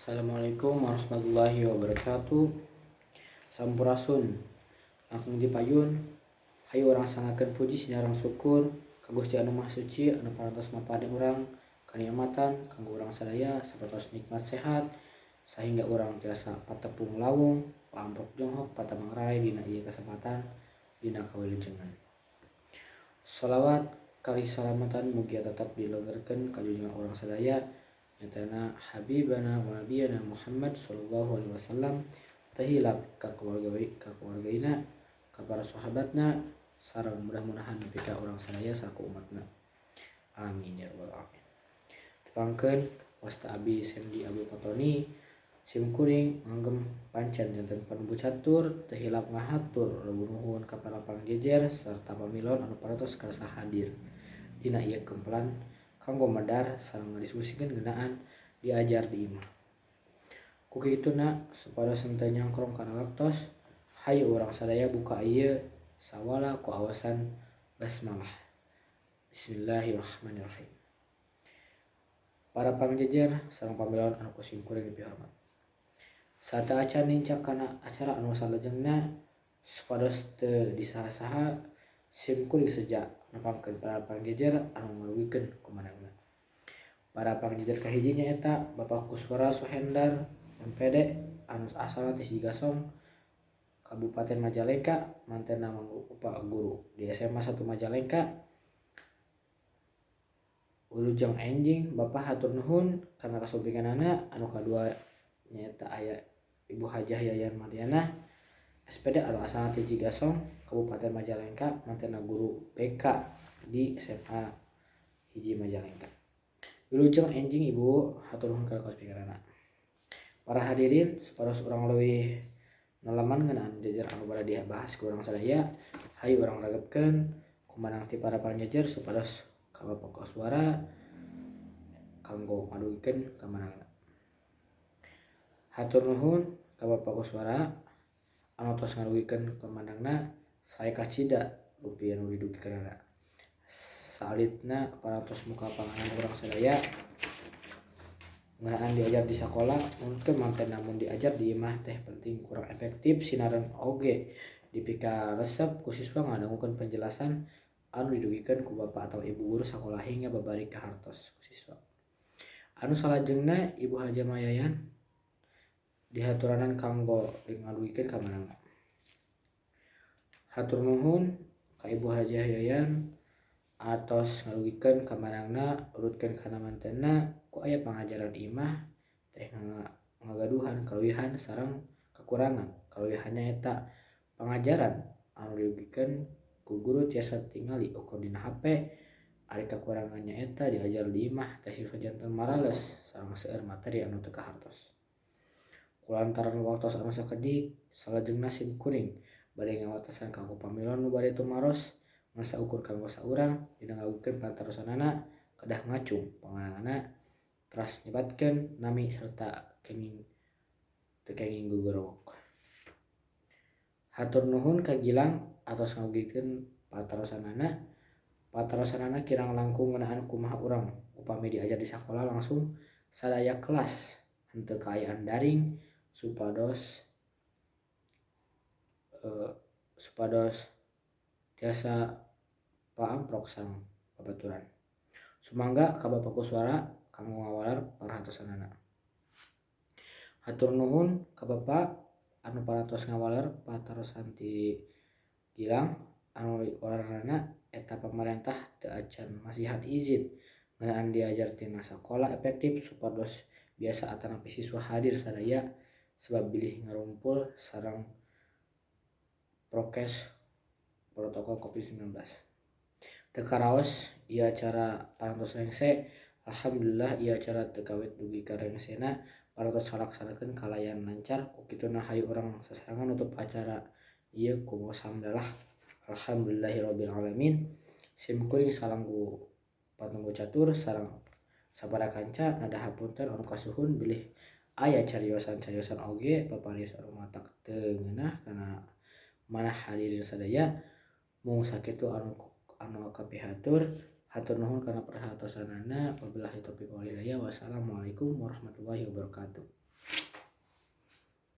Assalamualaikum warahmatullahi wabarakatuh. Sampurasun. Langkung dipayun. Hayu orang sangakeun puji sinareng syukur ka Gusti Anu Maha Suci anu parantos maparing urang kanikmatan kanggo urang sadaya sapertos nikmat sehat sehingga urang tiasa patepung lawung paamprok jonghok patamang rarai dina ieu kasempatan dina kawilujengan. Shalawat kali salamatan mugia tetap dilenggerkeun ka junjungan urang sadaya nyatana habibana wa nabiyana Muhammad sallallahu alaihi wasallam tahilap ka keluargaina ka para sahabatna sareng mudah-mudahan nepi ka urang sadaya selaku umatna. Amin ya rabbal alamin. Tepangkeun wasta abi Sendi Abdul Fatoni simkuring nganggem pancen janten panubu catur tahilap ngahatur nuhun ka para pangjejer sarta pamilon anu parantos karasa hadir dina ieu kempelan kanggo medar sareng ngadiskusikeun ngeunaan diajar di imah. Ku kituna supados henteu nyangkrong kana waktos, hayu urang sadaya buka ieu sawala ku awasan basmalah. Bismillahirrahmanirrahim. Para pangjejer sareng pamilon anu kusimkuring dipihormat. Sata acan nincak kana acara anu salajengna supados teu disaha-saha simkuring seja nepangkeun para pangjejer anu ngarugikeun kumanehna. Para pangjejer kahiji nyaeta Bapak Kuswara Sohendar MPD anu asalna ti Sigasong Kabupaten Majalengka mantenna mangrupa guru di SMA 1 Majalengka. Wilujeng enjing Bapak hatur nuhun kana kasumpinganana. Anu kadua nyaeta aya Ibu Hajah Yayan Mariana SPD anu asalna ti Cigasong Kabupaten Majalengka mantenna guru BK di SMA 1 Majalengka. Wilujeng enjing Ibu hatur nuhun kana kasumpinganana. Para hadirin supados urang leuwih nalaman ngeunaan jajar anu bade dibahas ku urang sadaya, hayu urang ragetkeun kumanang ti para pangjejer supados ka Bapak Koswara kanggo ngadugikeun kamanangna. Hatur nuhun ka Bapak Koswara anu tos ngadugikeun kamanangna sae kacida rupi anu didugikeunana. Salitna parantos muka panganan urang sadaya ngeunaan diajar di sakola mungkin mantenna mun diajar di imah teh penting kurang efektif sinareng oge dipika resep ku siswa ngadangukeun penjelasan anu didugikeun ku bapak atau ibu guru sakola hingga babari kahartos ku siswa. Anu salajengna Ibu Hajah Mayayan dihaturanan kanggo ngadugikeun kamanangna. Hatur nuhun ka Ibu Hajah Yayan atos ngadugikeun kamanangna urutkeun kana mantenna ku aya pangajaran imah teh ngagaduhan kaluwihan sareng kekurangan. Kaluwihannya eta pangajaran anu didugikeun ku guru tiasa tingali ukur dina HP, ari kekurangannya eta diajar di imah teh siswa janten marales sareng seueur materi anu teu kahartos. Kulantaran waktos anu sakedik salajengna simkuring bade ngawatesan kanggo pamilon nu bade tumaros ngan saukur kanggo saurang dina ngagugikeun pantarosanana kedah ngacung panganangana teras nyebatkeun nami serta kenging teu kenging guguruk. Hatur nuhun ka Gilang atos ngagugikeun pantarosanana kirang langkung ngeunaan kumaha urang upami diajar di sakola langsung sadaya kelas henteu kaayaan daring supados tiasa paamprok sareng babaturan. Sumangga ka Bapak Kuswara kanggo ngawalar parantosanana. Hatur nuhun ka Bapak anu parantos ngawalar pantarosan ti Gilang anu walarna eta pamarentah teu acan masihat izin ngeunaan diajar tina sakola efektif supados biasa atanapi siswa hadir sadaya sabab bilih ngarumpul sareng prokes protokol COVID-19. Teu karaos ieu acara parantos rengse. Alhamdulillah ieu acara teu kawet dugi ka rengsena parantos kalaksanakeun kalayan lancar. Ku kituna hayu urang sasarangan nutup acara ieu ku maos hamdalah alhamdulillahirabbil alamin. Simkuring salangku panubu catur sareng sabaraha kanca nadaha punten anu kasuhun bilih aya cariosan-cariosan oge paparios anu matak teu ngeunah kana manah hadirin sadaya. Mung sakitu anu kapihatur. Hatur nuhun kana perhatosanana. Wabillahi taufiq wal hidayah. Wassalamualaikum warahmatullahi wabarakatuh.